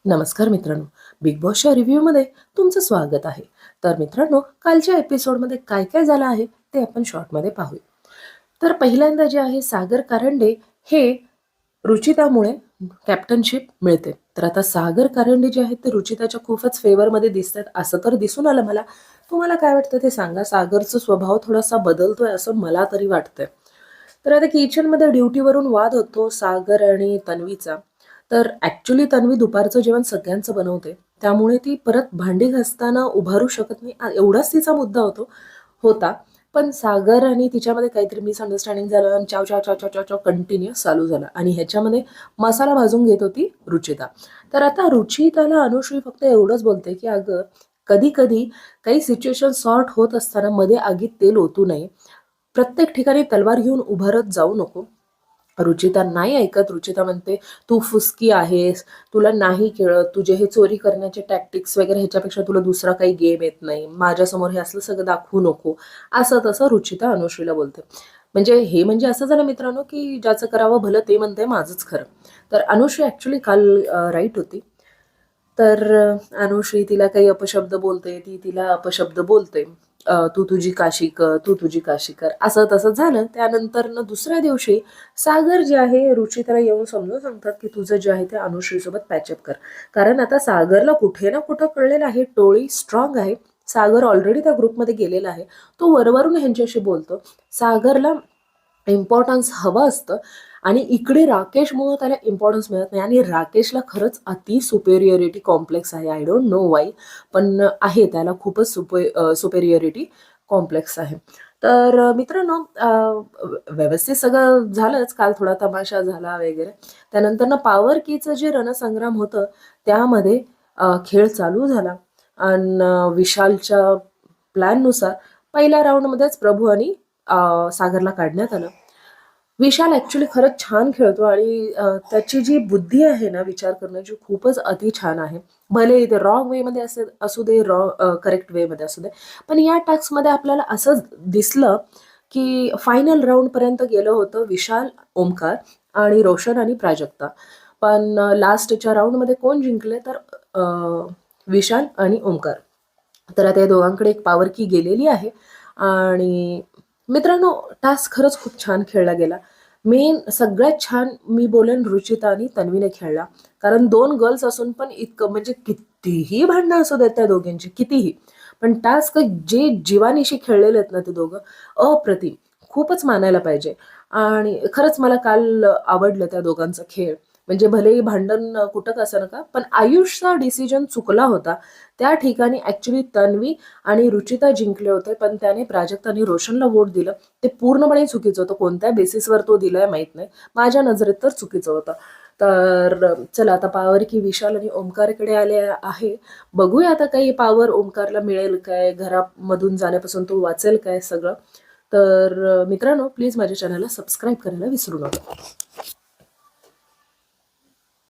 नमस्कार मित्रांनो, बिग बॉसच्या रिव्ह्यूमध्ये तुमचं स्वागत आहे. तर मित्रांनो, कालच्या एपिसोडमध्ये काय काय झालं आहे ते आपण शॉर्टमध्ये पाहूया. तर पहिल्यांदा जे आहे सागर कारंडे हे रुचितामुळे कॅप्टनशिप मिळते. तर आता सागर कारंडे जे आहेत ते रुचिताच्या खूपच फेवरमध्ये दिसतात असं तर दिसून आलं मला. तुम्हाला काय वाटतं ते सांगा. सागरचा स्वभाव थोडासा बदलतोय असं मला तरी वाटतंय. तर आता किचनमध्ये ड्युटीवरून वाद होतो सागर आणि तन्वीचा. तर ॲक्च्युली तन्वी दुपारचं जेवण सगळ्यांचं बनवते, त्यामुळे ती परत भांडी घासताना उभारू शकत नाही एवढाच तिचा मुद्दा होता. पण सागर आणि तिच्यामध्ये काहीतरी मिसअंडरस्टँडिंग झालं आणि चाव चाव चाव चाव चाव चाव कंटिन्युअस चालू झाला आणि ह्याच्यामध्ये मसाला भाजून घेत होती रुचिता. तर आता रुचिताला अनुश्री फक्त एवढंच बोलते की अगं कधी कधी काही सिच्युएशन सॉर्ट होत असताना मध्ये आगीत तेल ओतू नये, प्रत्येक ठिकाणी तलवार घेऊन उभारत जाऊ नको. रुचिता नाही ऐकत. रुचिता म्हणते तू फुसकी आहेस, तुला नाही कळत, तुझे हे चोरी करण्याचे टॅक्टिक्स वगैरे ह्याच्यापेक्षा तुला दुसरा काही गेम येत नाही, माझ्यासमोर हे असलं सगळं दाखवू नको, असं तसं रुचिता अनुश्रीला बोलते. म्हणजे असं झालं मित्रांनो की ज्याचं करावं भलं ते म्हणते माझंच खरं. तर अनुश्री ॲक्च्युली काल राईट होती. तर अनुश्री तिला काही अपशब्द बोलते, ती तिला अपशब्द बोलते. तू तुझी काशी कर, तू तुझी काशी कर, असं तसं झालं. त्यानंतर दुसऱ्या दिवशी सागर जे आहे रुचिताला येऊन समजून सांगतात की तुझं जे आहे ते अनुश्रीसोबत पॅचअप कर. कारण आता सागरला कुठे ना कुठं कळलेलं आहे टोळी स्ट्रॉंग आहे. सागर ऑलरेडी त्या ग्रुपमध्ये गेलेला आहे. तो वरवरून ह्यांच्याशी बोलतो. सागरला इम्पॉर्टन्स हवं असतं आणि इकडे राकेशमुळं त्याला इम्पॉर्टन्स मिळत नाही आणि राकेशला खरंच अति सुपेरियरिटी कॉम्प्लेक्स आहे. आय डोंट नो वाय, पण आहे त्याला खूपच सुपेरियरिटी कॉम्प्लेक्स आहे. तर मित्रांनो, व्यवस्थित सगळं झालंच. काल थोडा तमाशा झाला वगैरे. त्यानंतर पॉवर कीचं जे रणसंग्राम होतं त्यामध्ये खेळ चालू झाला आणि विशालच्या प्लॅननुसार पहिल्या राऊंडमध्येच प्रभू आणि सागरला काढण्यात आलं. विशाल ॲक्च्युली खरंच छान खेळतो आणि त्याची जी बुद्धी आहे ना विचार करण्याची खूपच अति छान आहे. भले ते रॉंग वेमध्ये असू दे, करेक्ट वेमध्ये असू दे, पण या टास्कमध्ये आपल्याला असं दिसलं की फायनल राऊंडपर्यंत गेलं होतं विशाल, ओमकार आणि रोशन आणि प्राजक्ता. पण लास्टच्या राऊंडमध्ये कोण जिंकले तर विशाल आणि ओमकार. तर आता या दोघांकडे एक पॉवर की गेलेली आहे आणि मित्रांनो टास्क खरंच खूप छान खेळला गेला. मेन सगळ्यात छान मी बोलेन रुचिता आणि तन्वीने खेळला. कारण दोन गर्ल्स असून पण इतकं म्हणजे कितीही भांडणं असू देत त्या दोघींची कितीही, पण टास्क जे जीवानीशी खेळलेले आहेत ना ते दोघं अप्रतिम, खूपच मानायला पाहिजे. आणि खरंच मला काल आवडलं त्या दोघांचा खेळ. म्हणजे भलेही भांडण कुठं कसं नका, पण आयुषचा डिसिजन चुकला होता. त्या ठिकाणी ॲक्च्युली तन्वी आणि रुचिता जिंकले होते, पण त्याने प्राजक्त आणि रोशनला वोट दिलं. ते पूर्णपणे चुकीचं होतं. कोणत्या बेसिसवर तो दिलाय माहीत नाही. माझ्या नजरेत तर चुकीचं होतं. तर चला आता पॉवर की विशाल आणि ओमकारकडे आले आहे. बघूया आता काही पॉवर ओमकारला मिळेल काय, घरामधून जाण्यापासून तो वाचेल काय सगळं. तर मित्रांनो, प्लीज माझ्या चॅनलला सबस्क्राईब करायला विसरू नका.